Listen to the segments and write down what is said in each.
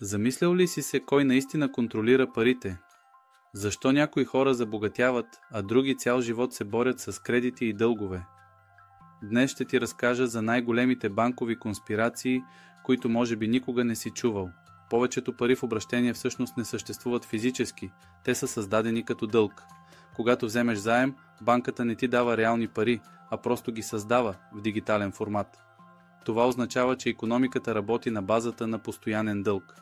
Замислял ли си се кой наистина контролира парите? Защо някои хора забогатяват, а други цял живот се борят с кредити и дългове? Днес ще ти разкажа за най-големите банкови конспирации, които може би никога не си чувал. Повечето пари в обращение всъщност не съществуват физически, те са създадени като дълг. Когато вземеш заем, банката не ти дава реални пари, а просто ги създава в дигитален формат. Това означава, че икономиката работи на базата на постоянен дълг.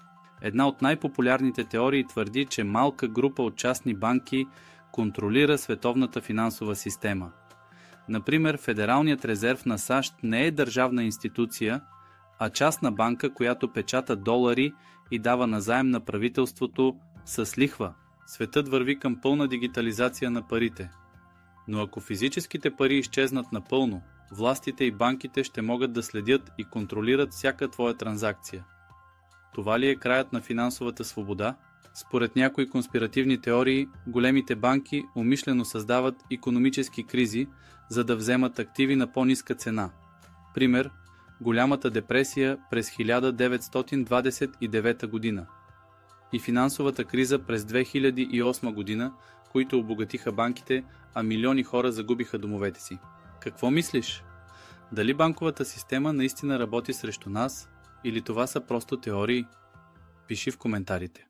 Една от най-популярните теории твърди, че малка група от частни банки контролира световната финансова система. Например, Федералният резерв на САЩ не е държавна институция, а частна банка, която печата долари и дава назаем на правителството с лихва. Светът върви към пълна дигитализация на парите. Но ако физическите пари изчезнат напълно, властите и банките ще могат да следят и контролират всяка твоя транзакция. Това ли е краят на финансовата свобода? Според някои конспиративни теории, големите банки умишлено създават икономически кризи, за да вземат активи на по-ниска цена. Пример – голямата депресия през 1929 година и финансовата криза през 2008 година, които обогатиха банките, а милиони хора загубиха домовете си. Какво мислиш? Дали банковата система наистина работи срещу нас или това са просто теории? Пиши в коментарите.